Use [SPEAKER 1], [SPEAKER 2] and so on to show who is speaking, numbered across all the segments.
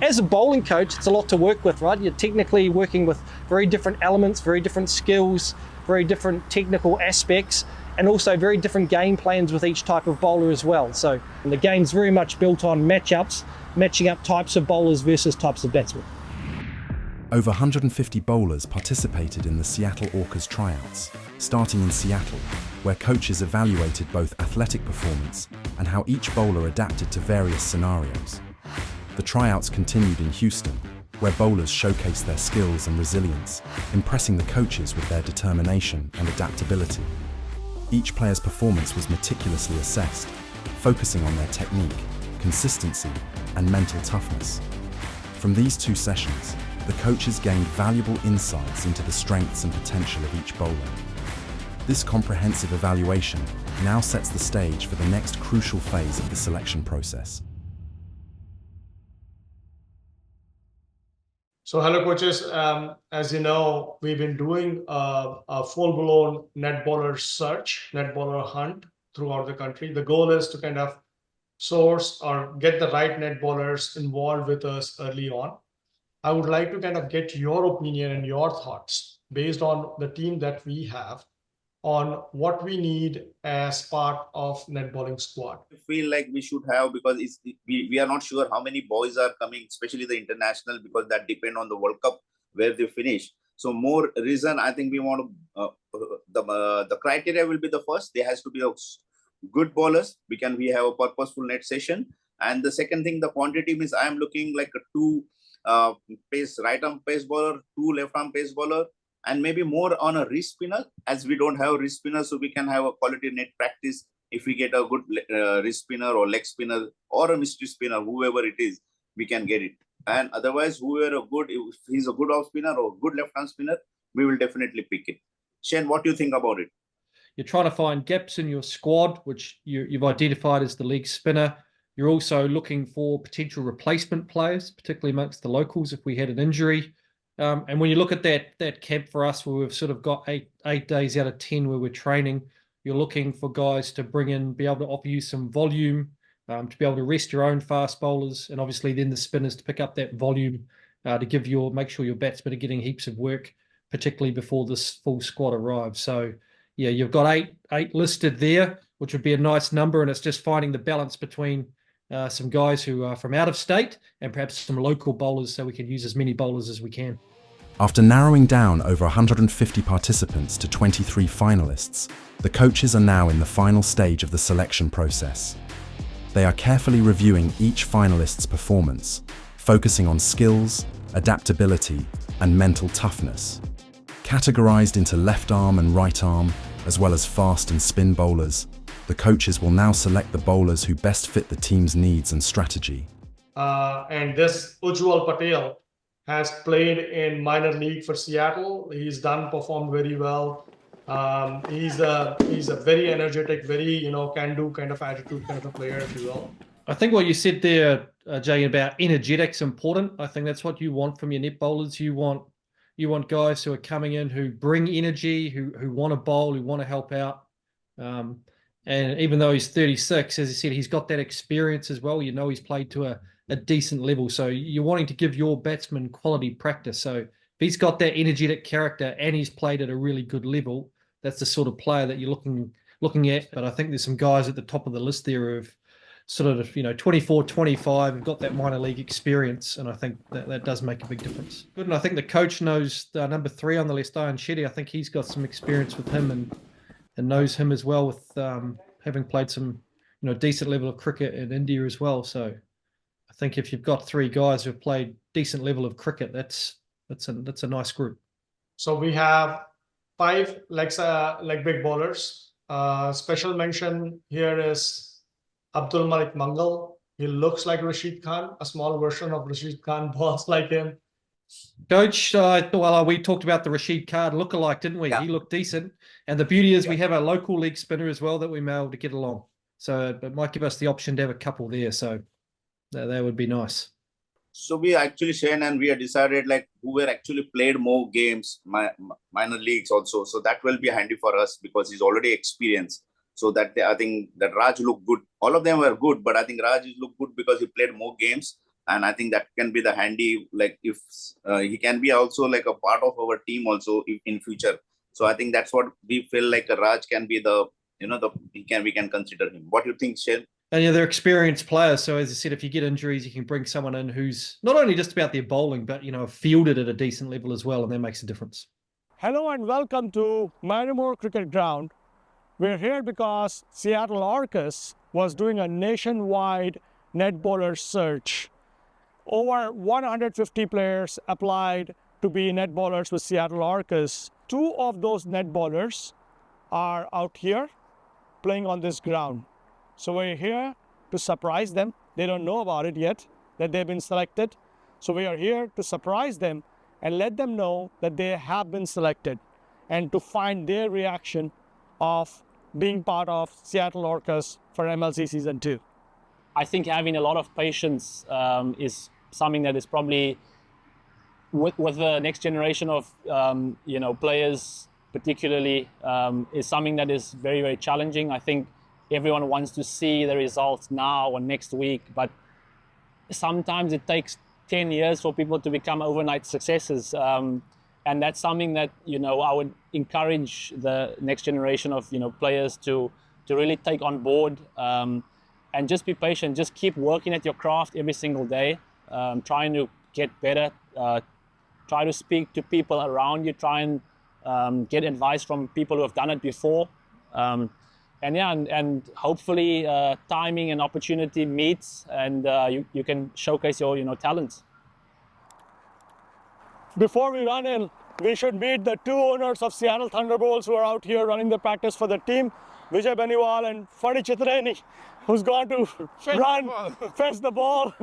[SPEAKER 1] As a bowling coach, it's a lot to work with, right? You're technically working with very different elements, very different skills, very different technical aspects, and also very different game plans with each type of bowler as well. So the game's very much built on matchups, matching up types of bowlers versus types of batsmen.
[SPEAKER 2] Over 150 bowlers participated in the Seattle Orcas tryouts, starting in Seattle, where coaches evaluated both athletic performance and how each bowler adapted to various scenarios. The tryouts continued in Houston, where bowlers showcased their skills and resilience, impressing the coaches with their determination and adaptability. Each player's performance was meticulously assessed, focusing on their technique, consistency, and mental toughness. From these 2 sessions, the coaches gained valuable insights into the strengths and potential of each bowler. This comprehensive evaluation now sets the stage for the next crucial phase of the selection process.
[SPEAKER 3] So hello coaches, as you know, we've been doing a full-blown net bowler search, net bowler hunt throughout the country. The goal is to kind of source or get the right net bowlers involved with us early on. I would like to kind of get your opinion and your thoughts based on the team that we have on what we need as part of net bowling squad.
[SPEAKER 4] I feel like we should have, because we are not sure how many boys are coming, especially the international, because that depend on the World Cup where they finish. So more reason, I think we want to, the criteria will be the first, there has to be a good bowlers. We have a purposeful net session. And the second thing, the quantity means I am looking like a 2 right arm pace bowler, 2 left arm pace bowler, and maybe more on a wrist spinner, as we don't have wrist spinner, so we can have a quality net practice. If we get a good wrist spinner or leg spinner or a mystery spinner, whoever it is, we can get it. And otherwise, if he's a good off spinner or good left hand spinner, we will definitely pick it. Shane, what do you think about it?
[SPEAKER 1] You're trying to find gaps in your squad, which you've identified as the leg spinner. You're also looking for potential replacement players, particularly amongst the locals if we had an injury. And when you look at that camp for us, where we've sort of got eight days out of 10 where we're training, you're looking for guys to bring in, be able to offer you some volume, to be able to rest your own fast bowlers, and obviously then the spinners to pick up that volume to make sure your batsmen are getting heaps of work, particularly before this full squad arrives. So yeah, you've got eight listed there, which would be a nice number, and it's just finding the balance between some guys who are from out of state and perhaps some local bowlers, so we can use as many bowlers as we can.
[SPEAKER 2] After narrowing down over 150 participants to 23 finalists, the coaches are now in the final stage of the selection process. They are carefully reviewing each finalist's performance, focusing on skills, adaptability, and mental toughness. Categorized into left arm and right arm, as well as fast and spin bowlers, the coaches will now select the bowlers who best fit the team's needs and strategy.
[SPEAKER 3] And this Ujjwal Patel has played in minor league for Seattle. He's performed very well. He's a very energetic, very can-do kind of attitude kind of a player, if you will.
[SPEAKER 1] I think what you said there, Jay, about energetic's important. I think that's what you want from your net bowlers. You want guys who are coming in who bring energy, who want to bowl, who want to help out. And even though he's 36, as I said, he's got that experience as well. He's played to a decent level. So you're wanting to give your batsman quality practice. So if he's got that energetic character and he's played at a really good level, that's the sort of player that you're looking at. But I think there's some guys at the top of the list there who've sort of 24, 25, have got that minor league experience, and I think that does make a big difference. Good, and I think the coach knows number 3 on the list, Ian Shetty. I think he's got some experience with him and knows him as well, with having played some decent level of cricket in India as well. So I think if you've got 3 guys who've played decent level of cricket, that's a nice group.
[SPEAKER 3] So we have 5 leg big bowlers. Special mention here is Abdul Malik Mangal. He looks like Rashid Khan, a small version of Rashid Khan, balls like him.
[SPEAKER 1] Coach, we talked about the Rashid Khan lookalike, didn't we? Yeah. He looked decent. And the beauty is we have a local leg spinner as well that we may be able to get along. So it might give us the option to have a couple there. So that would be nice.
[SPEAKER 4] So we actually, Shane, and we have decided who were actually played more games, minor leagues also. So that will be handy for us because he's already experienced. So I think that Raj looked good. All of them were good, but I think Raj looked good because he played more games. and I think that can be the handy, like if he can be also like a part of our team also in future. So I think that's what we feel like Raj can be the, we can consider him. What do you think, Shane?
[SPEAKER 1] And they're experienced players. So as I said, if you get injuries, you can bring someone in who's not only just about their bowling, but fielded at a decent level as well, and that makes a difference.
[SPEAKER 5] Hello and welcome to Marimore Cricket Ground. We're here because Seattle Orcas was doing a nationwide net bowler search. Over 150 players applied to be net bowlers with Seattle Orcas. 2 of those net bowlers are out here playing on this ground. So we're here to surprise them. They don't know about it yet, that they've been selected. So we are here to surprise them and let them know that they have been selected, and to find their reaction of being part of Seattle Orcas for MLC Season 2.
[SPEAKER 6] I think having a lot of patience is something that is probably, with the next generation of players particularly, is something that is very, very challenging. I think everyone wants to see the results now or next week, but sometimes it takes 10 years for people to become overnight successes. And that's something that, I would encourage the next generation of, players to really take on board, and just be patient. Just keep working at your craft every single day, trying to get better, try to speak to people around you, try and get advice from people who have done it before. And hopefully timing and opportunity meets, and you can showcase your talents.
[SPEAKER 5] Before we run in, we should meet the 2 owners of Seattle Thunderbolts who are out here running the practice for the team, Vijay Beniwal and Fadi Chitreni, who's going to fetch the ball.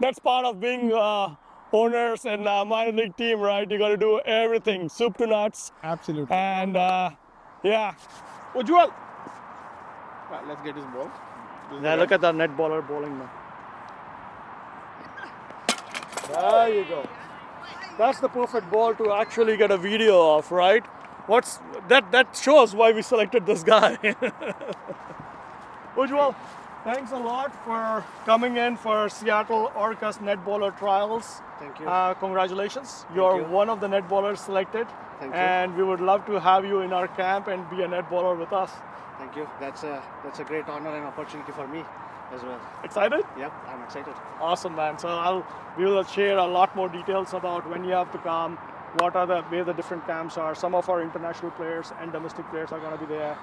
[SPEAKER 5] That's part of being owners and minor league team, right? You got to do everything, soup to nuts.
[SPEAKER 7] Absolutely.
[SPEAKER 5] And yeah.
[SPEAKER 7] Ujjwal. Right, let's get his ball.
[SPEAKER 5] Yeah, look at that net bowler bowling now. There you go. That's the perfect ball to actually get a video of, right? That shows why we selected this guy. Ujjwal, thanks a lot for coming in for Seattle Orcas net bowler trials.
[SPEAKER 8] Thank you.
[SPEAKER 5] Congratulations. You're one of the net bowlers selected.
[SPEAKER 8] Thank you.
[SPEAKER 5] And we would love to have you in our camp and be a net bowler with us.
[SPEAKER 8] Thank you. That's a great honor and opportunity for me as well.
[SPEAKER 5] Excited?
[SPEAKER 8] Yep, I'm excited.
[SPEAKER 5] Awesome, man. So we will share a lot more details about when you have to come, where the different camps are. Some of our international players and domestic players are going to be there.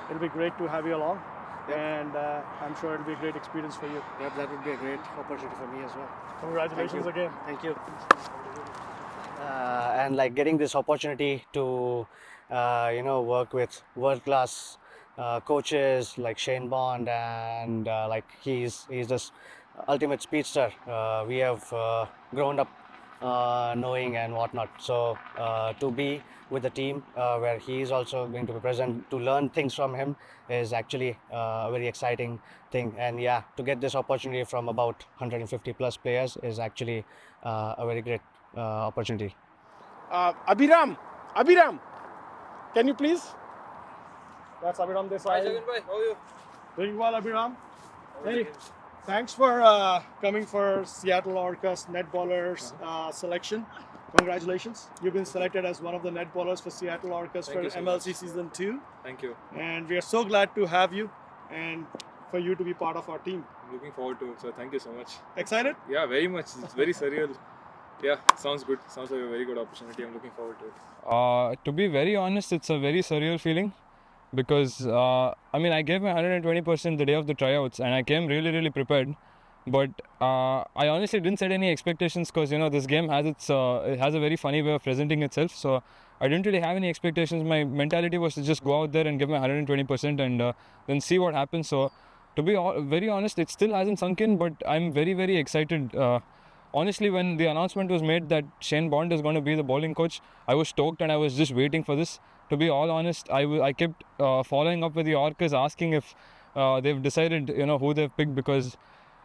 [SPEAKER 5] It'll be great to have you along. Yep. And I'm sure it'll be a great experience for you.
[SPEAKER 8] Yep, that would be a great opportunity for me as well.
[SPEAKER 5] Congratulations again.
[SPEAKER 8] Thank you. And like getting this opportunity to work with world-class coaches like Shane Bond, and like he's this ultimate speedster. We have grown up knowing and whatnot. So to be with the team where he is also going to be present, to learn things from him is actually a very exciting thing. And yeah, to get this opportunity from about 150 plus players is actually a very great opportunity.
[SPEAKER 7] Abhiram, can you please?
[SPEAKER 5] That's Abhiram Desai.
[SPEAKER 7] Hi, Jagan bhai, how are you?
[SPEAKER 5] Doing well, Abhiram. Hey, thanks for coming for Seattle Orcas net bowlers selection. Congratulations. You've been selected as one of the net bowlers for Seattle Orcas for MLC Season 2.
[SPEAKER 7] Thank you.
[SPEAKER 5] And we are so glad to have you and for you to be part of our team.
[SPEAKER 7] I'm looking forward to it, so thank you so much.
[SPEAKER 5] Excited?
[SPEAKER 7] Yeah, very much. It's very surreal. Yeah, sounds good. Sounds like a very good opportunity. I'm looking forward to it.
[SPEAKER 9] To be very honest, it's a very surreal feeling because I gave my 120% the day of the tryouts and I came really, really prepared. But I honestly didn't set any expectations because this game has it has a very funny way of presenting itself. So I didn't really have any expectations. My mentality was to just go out there and give my 120% and then see what happens. So to be very honest, it still hasn't sunk in, but I'm very, very excited. Honestly, when the announcement was made that Shane Bond is going to be the bowling coach, I was stoked and I was just waiting for this. To be all honest, I kept following up with the Orcas, asking if they've decided who they've picked, because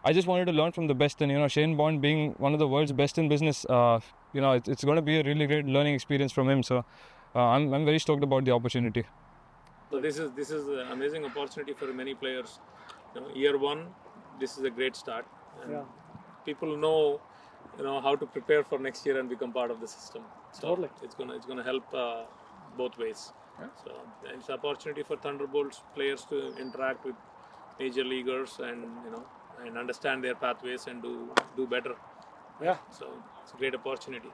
[SPEAKER 9] I just wanted to learn from the best. And Shane Bond being one of the world's best in business, it's going to be a really great learning experience from him. So I'm very stoked about the opportunity.
[SPEAKER 10] So this is an amazing opportunity for many players. Year one, this is a great start. And people know, how to prepare for next year and become part of the system. So
[SPEAKER 5] Totally.
[SPEAKER 10] it's gonna help both ways.
[SPEAKER 5] Yeah.
[SPEAKER 10] So it's an opportunity for Thunderbolts players to interact with major leaguers and and understand their pathways and do better.
[SPEAKER 5] Yeah.
[SPEAKER 10] So it's a great opportunity.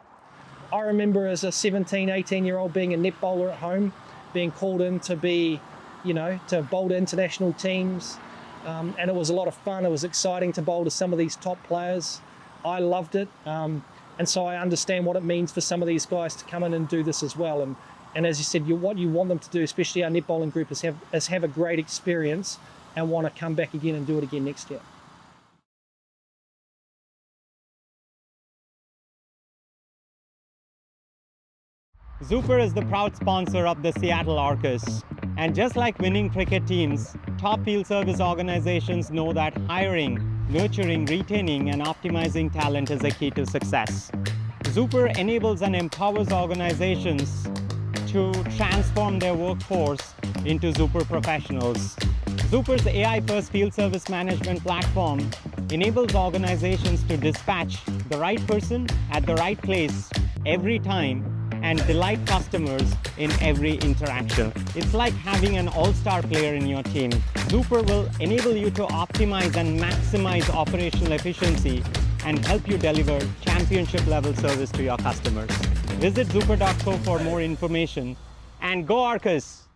[SPEAKER 1] I remember as a 17, 18-year-old being a net bowler at home, being called in to be, to bowl to international teams. And it was a lot of fun. It was exciting to bowl to some of these top players. I loved it. And so I understand what it means for some of these guys to come in and do this as well. And as you said, what you want them to do, especially our net bowling group, is have a great experience and want to come back again and do it again next year.
[SPEAKER 11] Zuper is the proud sponsor of the Seattle Orcas. And just like winning cricket teams, top field service organizations know that hiring, nurturing, retaining, and optimizing talent is a key to success. Zuper enables and empowers organizations to transform their workforce into Zuper professionals. Zuper's AI-first field service management platform enables organizations to dispatch the right person at the right place every time and delight customers in every interaction. It's like having an all-star player in your team. Zuper will enable you to optimize and maximize operational efficiency and help you deliver championship-level service to your customers. Visit zuper.co for more information, and go Orcas!